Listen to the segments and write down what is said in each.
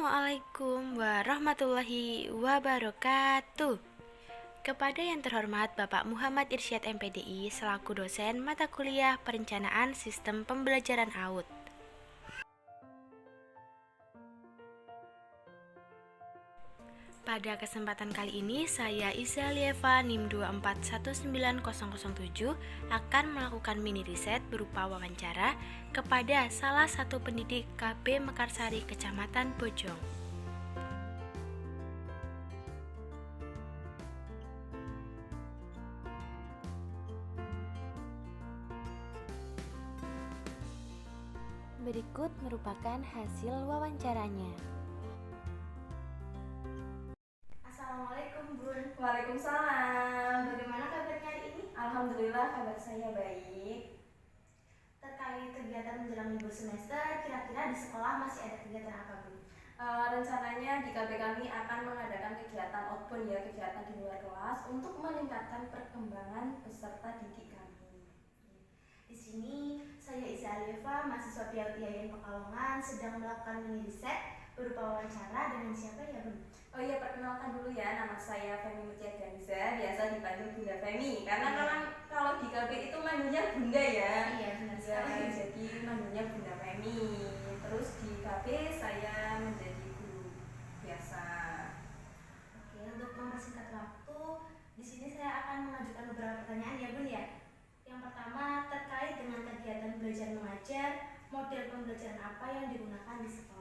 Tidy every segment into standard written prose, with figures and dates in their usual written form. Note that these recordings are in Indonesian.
Assalamualaikum warahmatullahi wabarakatuh. Kepada yang terhormat Bapak Muhammad Irsyad MPDI selaku dosen mata kuliah Perencanaan Sistem Pembelajaran AUD. Pada kesempatan kali ini, saya Iza Lieva NIM 2419007 akan melakukan mini riset berupa wawancara kepada salah satu pendidik KB Mekarsari Kecamatan Bojong. Berikut merupakan hasil wawancaranya. Assalamualaikum Bun. Waalaikumsalam. Bagaimana kabarnya hari ini? Alhamdulillah kabar saya baik. Terkait kegiatan menjelang libur semester, kira-kira di sekolah masih ada kegiatan apa Bun? Rencananya di KB kami akan mengadakan kegiatan outbound ya, kegiatan di luar kelas untuk meningkatkan perkembangan peserta didik kami. Di sini saya Iza Lieva, mahasiswa PLTIN Pekalongan, sedang melakukan mini riset berupa wawancara dengan siapa ya Bun? Oh iya, perkenalkan dulu ya, nama saya Femi Mutia Ganza, biasa dipanggil Bunda Femi. Karena kalau di KB itu manggilnya Bunda ya. Iya, benar sekali. Jadi manggilnya Bunda Femi. Terus di KB saya menjadi guru biasa. Oke, untuk mempersingkat waktu, di sini saya akan mengajukan beberapa pertanyaan ya Bun ya. Yang pertama terkait dengan kegiatan belajar mengajar, model pembelajaran apa yang digunakan di sekolah?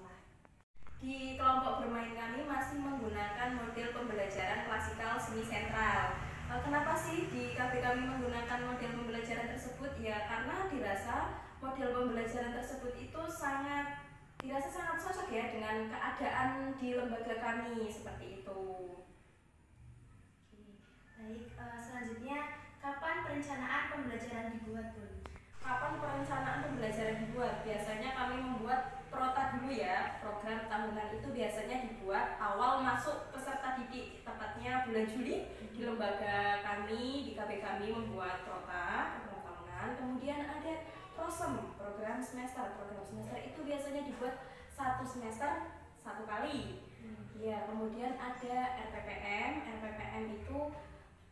Di kelompok bermain kami masih menggunakan model pembelajaran klasikal semi sentral. Kenapa sih di KB kami menggunakan model pembelajaran tersebut? Ya karena dirasa model pembelajaran tersebut itu dirasa sangat cocok ya dengan keadaan di lembaga kami seperti itu. Oke, baik. Selanjutnya, kapan perencanaan pembelajaran dibuat Bun? Kapan perencanaan pembelajaran dibuat? Biasanya kami membuat prota dulu ya. Program tahunan itu biasanya dibuat awal masuk peserta didik, tepatnya bulan Juli. Di lembaga kami, di KB kami membuat prota, program tahunan. Kemudian ada prosem, program semester. Program semester itu biasanya dibuat satu semester satu kali. Ya, kemudian ada RPPM. RPPM itu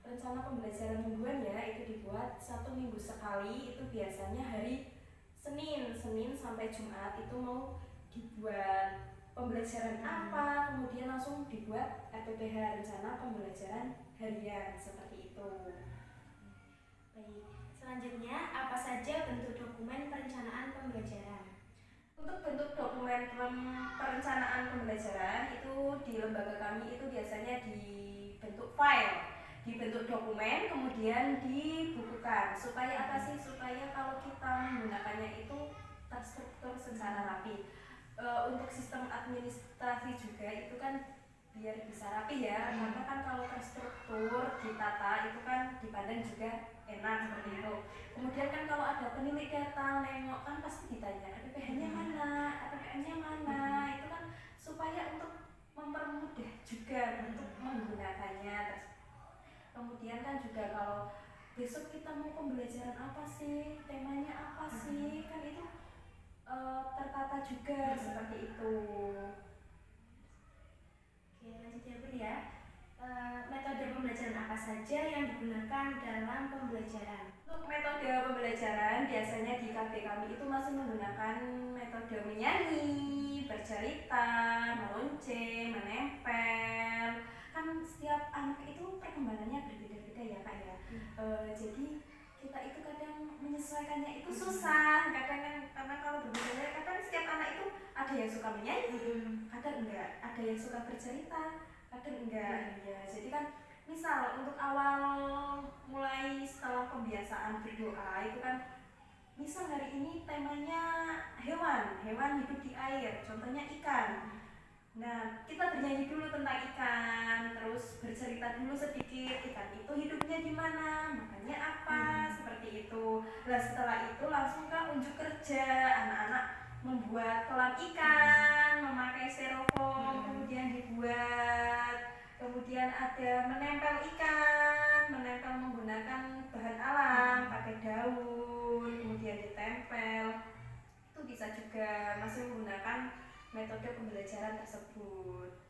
rencana pembelajaran mingguan ya, itu dibuat 1 minggu sekali, itu biasanya hari Senin sampai Jumat itu mau dibuat pembelajaran apa, kemudian langsung dibuat RPPH, rencana pembelajaran harian, seperti itu. Baik, selanjutnya apa saja bentuk dokumen perencanaan pembelajaran? Untuk bentuk dokumen perencanaan pembelajaran itu di lembaga kami itu biasanya dibentuk file, dibentuk dokumen kemudian dibukukan. Supaya apa sih? Supaya kalau kita menggunakannya itu terstruktur secara rapi. Untuk sistem administrasi juga itu kan biar bisa rapi ya, karena kan kalau terstruktur ditata itu kan dipandang juga enak seperti itu. Kemudian kan kalau ada penilik data nengok kan pasti ditanya RPPH-nya mana, RPPM-nya mana, itu kan supaya untuk mempermudah juga untuk menggunakannya. Kemudian kan juga kalau besok kita mau pembelajaran apa sih, temanya apa sih, kan itu tertata juga seperti itu. Oke, lanjut ya Bun ya. Metode pembelajaran apa saja yang digunakan dalam pembelajaran? Untuk metode pembelajaran biasanya di KB kami itu masih menggunakan metode menyanyi, bercerita, melonceng, menempel. Kan setiap anak itu perkembangannya berbeda-beda ya Kak ya. Jadi kita itu kadang menyesuaikannya itu susah, kadang kan karena kalau berbeda kadang setiap anak itu ada yang suka menyanyi, kadang enggak, ada yang suka bercerita, kadang enggak. Ya, jadi kan misal untuk awal mulai setelah pembiasaan berdoa itu kan misal hari ini temanya hewan hidup di air, contohnya ikan. Nah, kita bernyanyi dulu tentang ikan, terus bercerita dulu sedikit ikan itu hidupnya di mana, makannya apa, seperti itu. Nah, setelah itu langsung ke unjuk kerja, anak-anak membuat kolam ikan, memakai styrofoam, kemudian dibuat. Kemudian ada menempel ikan, menempel menggunakan bahan alam, pakai daun, kemudian ditempel. Itu bisa juga masih menggunakan metode pembelajaran tersebut.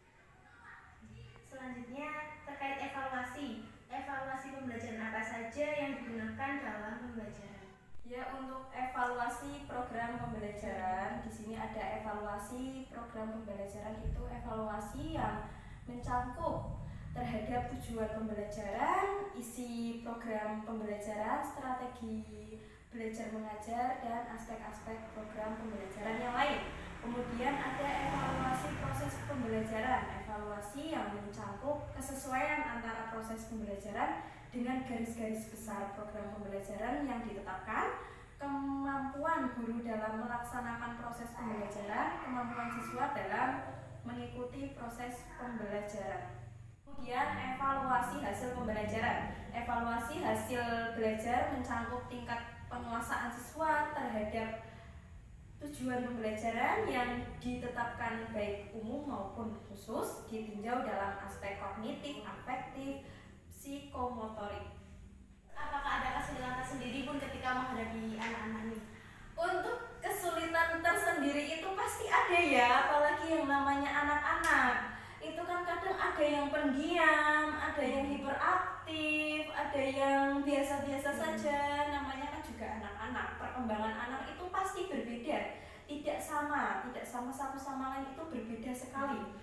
Selanjutnya terkait evaluasi. Evaluasi pembelajaran apa saja yang digunakan dalam pembelajaran? Ya, untuk evaluasi program pembelajaran, di sini ada evaluasi program pembelajaran, itu evaluasi yang mencakup terhadap tujuan pembelajaran, isi program pembelajaran, strategi belajar mengajar, dan aspek-aspek program pembelajaran yang lain. Kemudian ada evaluasi proses pembelajaran, evaluasi yang mencakup kesesuaian antara proses pembelajaran dengan garis-garis besar program pembelajaran yang ditetapkan, kemampuan guru dalam melaksanakan proses pembelajaran, kemampuan siswa dalam mengikuti proses pembelajaran. Kemudian evaluasi hasil pembelajaran. Evaluasi hasil belajar mencakup tingkat penguasaan siswa terhadap tujuan pembelajaran yang ditetapkan baik umum maupun khusus, ditinjau dalam aspek kognitif, afektif, psikomotorik. Apakah ada kesulitan tersendiri pun ketika menghadapi anak-anak ini? Untuk kesulitan tersendiri itu pasti ada ya, apalagi yang namanya anak-anak. Itu kan kadang ada yang pendiam, ada yang hiperaktif, ada yang biasa-biasa saja. Namanya kan juga anak-anak. Perkembangan anak itu pasti berbeda, tidak sama satu sama lain, itu berbeda sekali.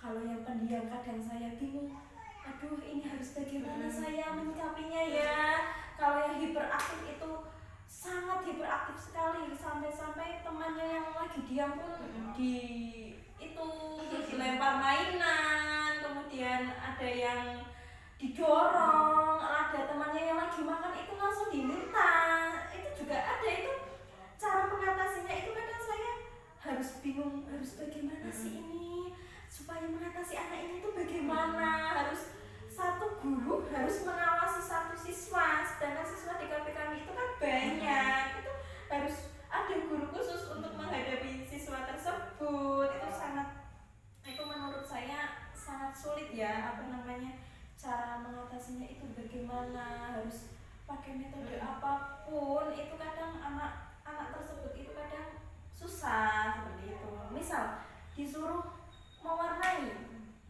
Kalau yang pendiam kadang saya bingung, aduh ini harus bagaimana saya menyikapinya ya. Kalau yang hiperaktif itu sangat hiperaktif sekali, sampai-sampai temannya yang lagi diam pun dilempar mainan, kemudian ada yang didorong, ada temannya yang lagi makan itu langsung diminta. Itu juga ada, itu cara mengatasinya itu kadang saya harus bingung, harus bagaimana sih ini supaya mengatasi anak ini tuh bagaimana. Harus satu guru harus mengawasi satu siswa, sedangkan siswa di KP kami itu kan banyak, itu harus ada guru khusus untuk menghadapi siswa tersebut. Itu menurut saya sangat sulit ya, cara mengatasinya itu bagaimana, harus pakai metode apapun. Itu kadang anak tersebut itu kadang susah seperti itu. Misal disuruh mewarnai,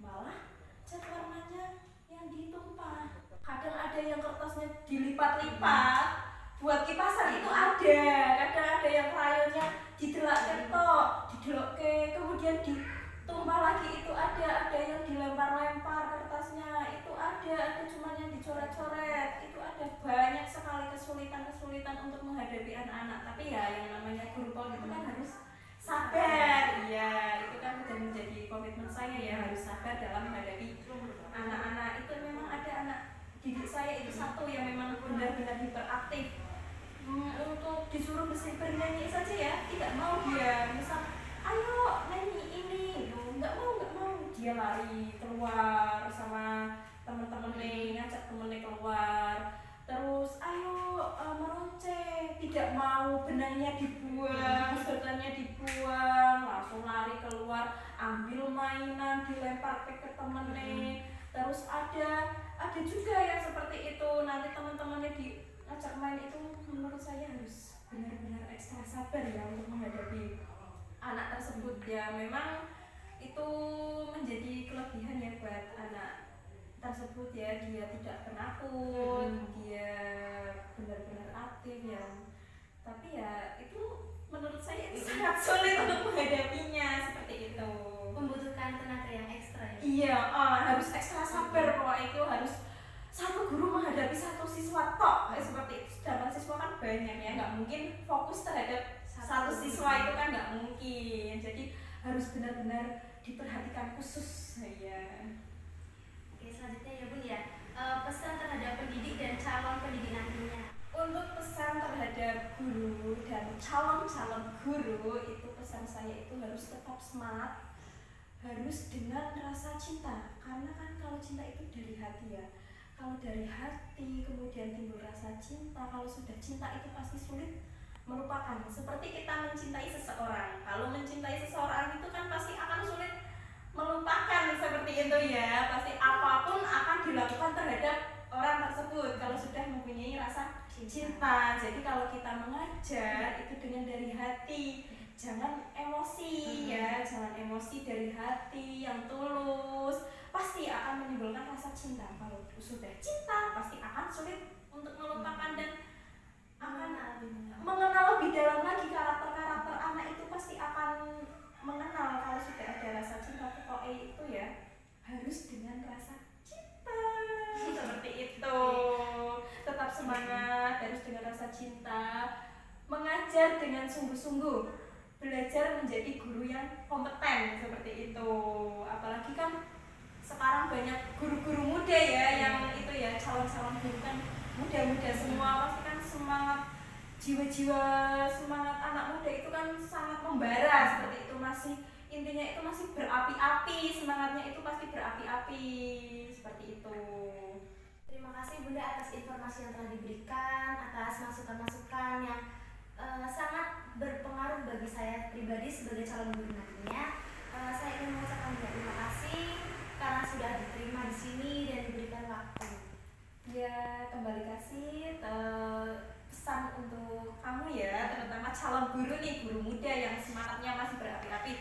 malah cat warnanya yang ditumpah. Kadang ada yang kertasnya dilipat-lipat buat kipasan, itu ada. Kadang ada yang krayonnya didelak ke, kemudian ditumpah lagi, itu ada yang dilempar-lempar kertasnya, itu ada cuma yang dicoret-coret. Itu ada banyak sekali kesulitan untuk menghadapi anak-anak. Tapi ya yang namanya guru PAUD itu kan harus sabar. Iya, itu kan sudah menjadi komitmen saya ya, harus sabar dalam menghadapi anak-anak. Itu memang ada anak didik saya itu satu yang memang benar-benar hiperaktif. Untuk disuruh bernyanyi saja ya tidak mau dia. Misal ayo nyanyi ini, nggak mau, dia lari keluar sama teman-temannya, ngajak temennya keluar. Terus ayo meronceng, tidak mau, benangnya dibuang, sedotannya dibuang, langsung lari keluar, ambil mainan dilempar ke temennya. Terus ada juga yang seperti itu, nanti teman-temannya diajak main. Itu menurut saya harus benar-benar ekstra sabar ya untuk menghadapi anak tersebut ya. Memang itu menjadi kelebihan ya buat anak tersebut ya, dia tidak penakut, dia benar-benar aktif ya. Tapi ya itu menurut saya itu sangat sulit untuk menghadapinya seperti itu. Membutuhkan tenaga yang ekstra ya? Iya, harus ekstra sabar. Pokoknya itu harus satu guru menghadapi satu siswa tok seperti itu. Sedangkan siswa kan banyak ya, nggak mungkin fokus terhadap satu siswa, itu kan nggak mungkin. Jadi harus benar-benar diperhatikan khusus ya. Oke, selanjutnya ya Bun ya, pesan terhadap pendidik dan calon pendidik nantinya. Untuk pesan terhadap guru dan calon guru, itu pesan saya itu harus tetap semangat, harus dengan rasa cinta. Karena kan kalau cinta itu dari hati ya. Kalau dari hati kemudian timbul rasa cinta, kalau sudah cinta itu pasti sulit melupakan. Seperti kita mencintai seseorang, kalau mencintai seseorang itu kan pasti akan sulit melupakan, seperti itu ya. Pasti apapun akan dilakukan terhadap orang tersebut kalau sudah mempunyai rasa cinta. Jadi kalau kita mengajar itu dengan dari hati, jangan emosi ya, jangan emosi, dari hati yang tulus pasti akan menimbulkan rasa cinta. Kalau sudah cinta pasti akan sulit untuk melupakan dan akan mengenal lebih dalam lagi karakter-karakter anak itu, pasti akan mengenal kalau sudah ada rasa cinta. Pokoknya itu ya harus dengan rasa cinta seperti itu. Tetap semangat, harus dengan rasa cinta, mengajar dengan sungguh-sungguh, belajar menjadi guru yang kompeten seperti itu. Apalagi kan sekarang banyak guru-guru muda ya yang itu ya, calon-calon guru kan muda-muda semua, pasti kan semangat, jiwa-jiwa semangat anak muda itu kan sangat membara seperti itu, masih intinya itu masih berapi-api, semangatnya itu pasti berapi-api seperti itu. Terima kasih Bunda atas informasi yang telah diberikan, atas masukan-masukan yang sangat berpengaruh bagi saya pribadi sebagai calon guru nantinya. Saya ingin mengucapkan banyak terima kasih karena sudah diterima di sini dan diberikan waktu. Ya, kembali kasih pesan untuk kamu ya, terutama calon guru nih, guru muda yang semangatnya masih berapi-api.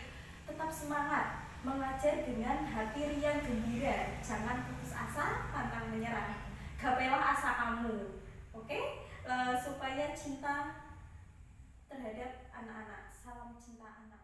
Tetap semangat, mengajar dengan hati riang gembira, jangan putus asa, pantang menyerah. Gapailah asa kamu, oke? Supaya cinta terhadap anak-anak. Salam cinta anak.